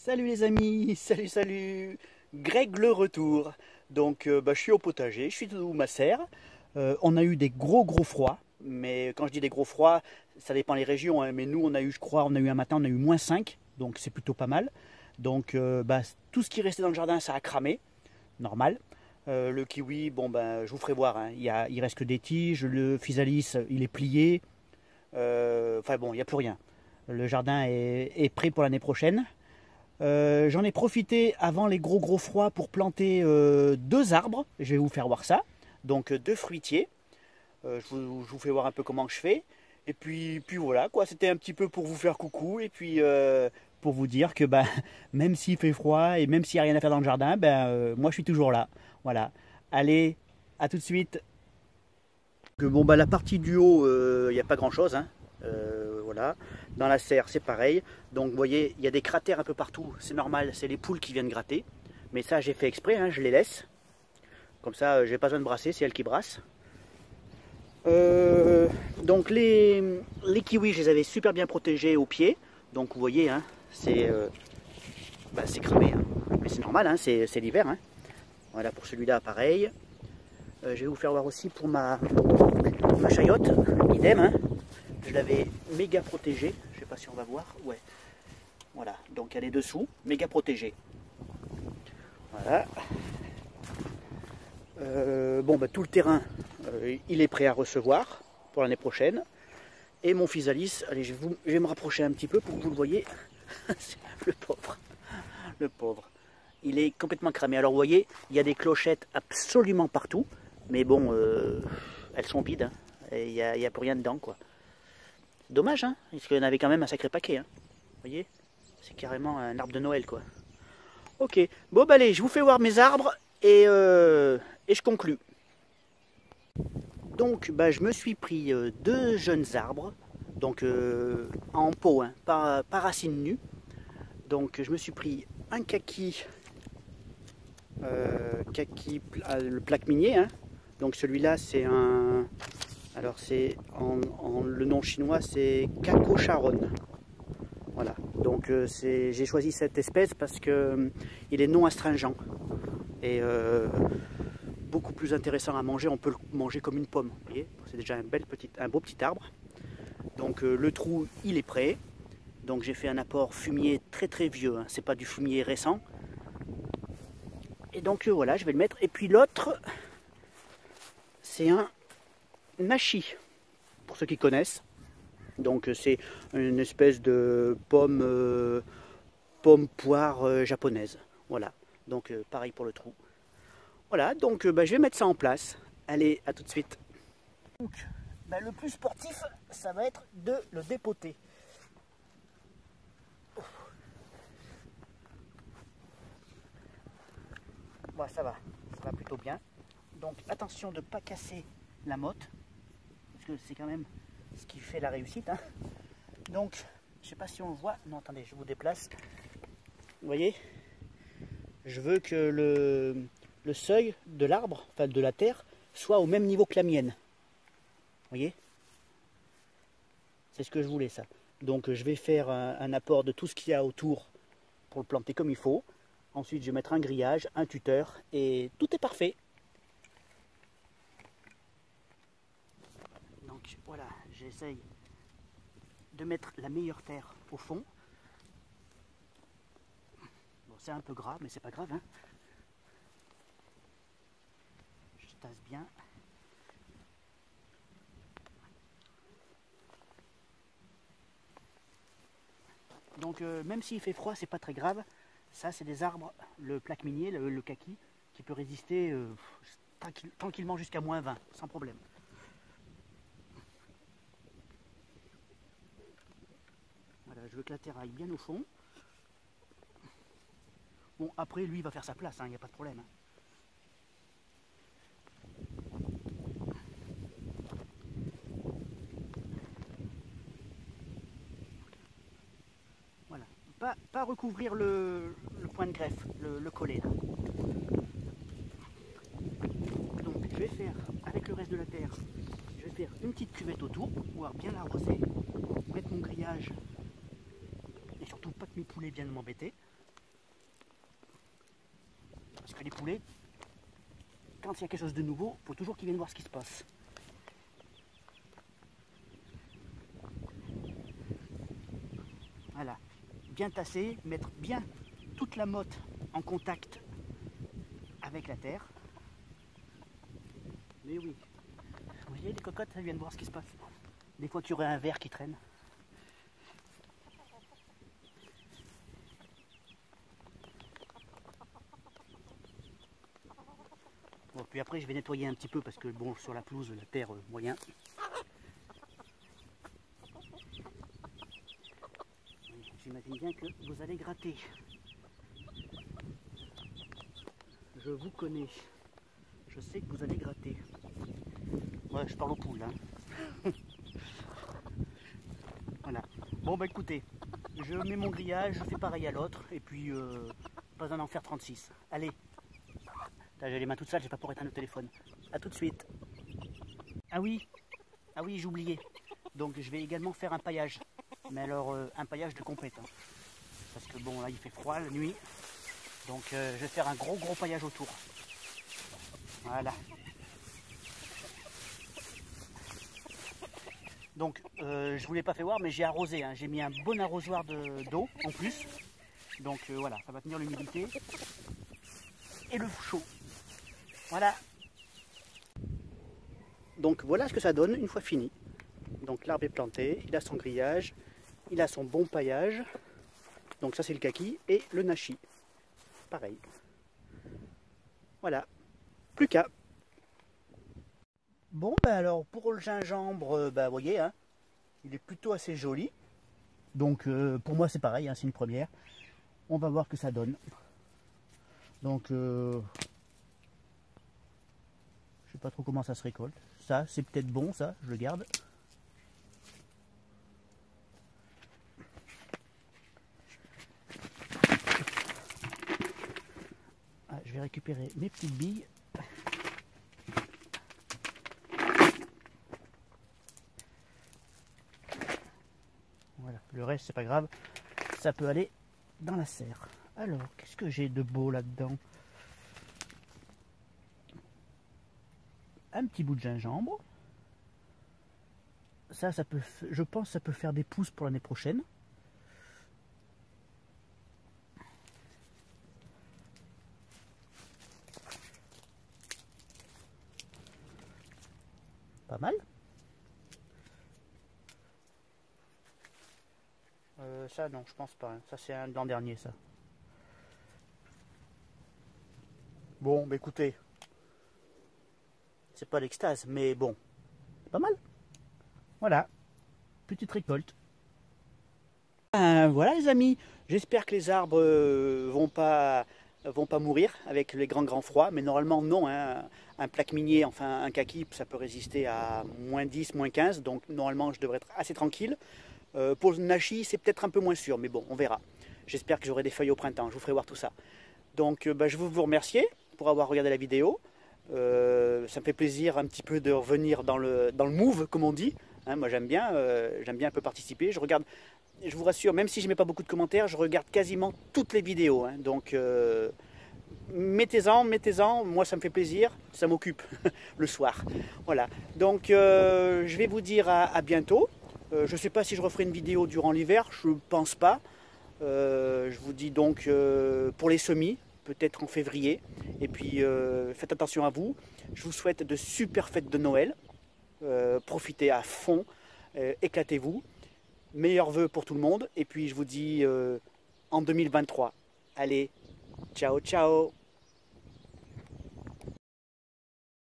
Salut les amis, salut, Greg le retour. Donc je suis au potager, je suis sous ma serre. On a eu des gros froids, mais quand je dis des gros froids, ça dépend des régions, hein, mais nous on a eu, je crois, on a eu un matin, on a eu -5, donc c'est plutôt pas mal. Donc tout ce qui restait dans le jardin, ça a cramé, normal. Le kiwi, bon je vous ferai voir, hein, il reste que des tiges, le physalis, il est plié. Enfin bon, il n'y a plus rien. Le jardin est prêt pour l'année prochaine. J'en ai profité avant les gros froids pour planter 2 arbres. Je vais vous faire voir ça. Donc 2 fruitiers. Je vous fais voir un peu comment je fais. Et puis voilà quoi. C'était un petit peu pour vous faire coucou et puis pour vous dire que même s'il fait froid et même s'il n'y a rien à faire dans le jardin, moi je suis toujours là. Voilà. Allez, à tout de suite. Bon la partie du haut, il n'y a pas grand chose, hein. Voilà. Dans la serre c'est pareil, donc vous voyez il y a des cratères un peu partout, c'est normal, c'est les poules qui viennent gratter, mais ça j'ai fait exprès, hein, je les laisse, comme ça j'ai pas besoin de brasser, c'est elles qui brassent. Donc les kiwis je les avais super bien protégés au pied, donc vous voyez hein, c'est cramé, hein. Mais c'est normal, hein, c'est l'hiver, hein. Voilà, pour celui-là pareil. Je vais vous faire voir aussi pour ma chayotte, idem, hein. Je l'avais méga protégée, je sais pas si on va voir, ouais. Voilà, donc elle est dessous, méga protégée. Voilà. Tout le terrain, il est prêt à recevoir pour l'année prochaine. Et mon physalis, allez, je vais me rapprocher un petit peu pour que vous le voyez. Le pauvre. Il est complètement cramé. Alors vous voyez, il y a des clochettes absolument partout, mais bon, elles sont vides, hein, et il n'y a plus rien dedans, quoi. Dommage, hein, parce qu'il y en avait quand même un sacré paquet, hein. Vous voyez, c'est carrément un arbre de Noël, quoi. Ok, bon allez, je vous fais voir mes arbres et je conclus. Donc je me suis pris 2 jeunes arbres, donc en pot, hein, pas racines nues. Donc je me suis pris un kaki, le plaque minier, hein. Donc celui-là c'est un... Alors c'est le nom chinois c'est Kako Charon. Voilà, donc j'ai choisi cette espèce parce que il est non astringent et beaucoup plus intéressant à manger. On peut le manger comme une pomme. Vous voyez, c'est déjà un beau petit arbre. Donc le trou il est prêt. Donc j'ai fait un apport fumier très vieux, hein. C'est pas du fumier récent. Et donc voilà, je vais le mettre. Et puis l'autre, c'est un nashi, pour ceux qui connaissent. Donc c'est une espèce de pomme poire japonaise. Voilà, donc pareil pour le trou. Voilà, donc je vais mettre ça en place. Allez, à tout de suite. Donc le plus sportif, ça va être de le dépoter. Bon, ça va plutôt bien. Donc attention de ne pas casser la motte, parce que c'est quand même ce qui fait la réussite, hein. Donc je sais pas si on le voit, non attendez, je vous déplace. Vous voyez, je veux que le seuil de l'arbre, enfin de la terre, soit au même niveau que la mienne. Vous voyez, c'est ce que je voulais, ça. Donc je vais faire un apport de tout ce qu'il y a autour pour le planter comme il faut. Ensuite je vais mettre un grillage, un tuteur et tout est parfait. Donc voilà, j'essaye de mettre la meilleure terre au fond. Bon, c'est un peu gras, mais c'est pas grave, hein. Je tasse bien. Donc même s'il fait froid, c'est pas très grave. Ça c'est des arbres, le plaque minier, le kaki, qui peut résister tranquillement jusqu'à -20, sans problème. Voilà, je veux que la terre aille bien au fond. Bon, après lui il va faire sa place, il n'y a pas de problème, hein. Voilà, pas recouvrir le point de greffe, le collet là. Donc je vais faire, avec le reste de la terre, je vais faire une petite cuvette autour pour pouvoir bien l'arroser, mettre mon grillage et surtout pas que mes poulets viennent m'embêter. les poulets, quand il y a quelque chose de nouveau, il faut toujours qu'ils viennent voir ce qui se passe. Voilà, bien tasser, mettre bien toute la motte en contact avec la terre. Mais oui, vous voyez les cocottes, elles viennent voir ce qui se passe. Des fois qu'il y aurait un ver qui traîne. Bon, puis après je vais nettoyer un petit peu parce que bon, sur la pelouse, la terre moyen. J'imagine bien que vous allez gratter. Je vous connais. Je sais que vous allez gratter. Ouais, je parle aux poules. Hein. Voilà. Bon bah écoutez, je mets mon grillage, je fais pareil à l'autre, et puis pas besoin d'en faire 36. Allez. J'ai les mains toutes sales, j'ai pas pour éteindre le téléphone. A tout de suite. Ah oui, j'ai oublié. Donc je vais également faire un paillage. Mais alors un paillage de compète. Hein. Parce que bon là il fait froid la nuit. Donc je vais faire un gros paillage autour. Voilà. Donc je vous l'ai pas fait voir mais j'ai arrosé. Hein. J'ai mis un bon arrosoir d'eau en plus. Donc voilà, ça va tenir l'humidité. Et le chaud. Voilà. Donc voilà ce que ça donne une fois fini. Donc l'arbre est planté, il a son grillage, il a son bon paillage. Donc ça c'est le kaki et le nachi. Pareil. Voilà. Plus qu'à. Bon ben alors pour le gingembre, vous voyez, hein, il est plutôt assez joli. Donc pour moi c'est pareil, hein, c'est une première. On va voir ce que ça donne. Donc je sais pas trop comment ça se récolte. Ça c'est peut-être bon, ça, je le garde. Ah, je vais récupérer mes petites billes. Voilà, le reste c'est pas grave, ça peut aller dans la serre. Alors, qu'est-ce que j'ai de beau là-dedans? Un petit bout de gingembre. Ça peut, je pense, ça peut faire des pousses pour l'année prochaine. Pas mal. Ça non, je pense pas. Hein. Ça c'est un l'an dernier, ça. Bon, bah écoutez, c'est pas l'extase, mais bon, pas mal. Voilà, petite récolte. Voilà les amis, j'espère que les arbres vont pas mourir avec les grands froids, mais normalement non, hein. Un plaque minier, enfin un kaki, ça peut résister à moins 10, moins 15, donc normalement je devrais être assez tranquille. Pour le nachi, c'est peut-être un peu moins sûr, mais bon, on verra. J'espère que j'aurai des feuilles au printemps, je vous ferai voir tout ça. Donc je veux vous remercier pour avoir regardé la vidéo. Ça me fait plaisir un petit peu de revenir dans le move, comme on dit. Hein, moi j'aime bien un peu participer. Je regarde, je vous rassure, même si je ne mets pas beaucoup de commentaires, je regarde quasiment toutes les vidéos. Hein, donc mettez-en, moi ça me fait plaisir, ça m'occupe le soir. Voilà, donc je vais vous dire à bientôt. Je ne sais pas si je referai une vidéo durant l'hiver, je ne pense pas. Je vous dis donc pour les semis, peut-être en février. Et puis faites attention à vous. Je vous souhaite de super fêtes de Noël. Profitez à fond, éclatez-vous. Meilleurs vœux pour tout le monde. Et puis je vous dis en 2023. Allez, ciao ciao.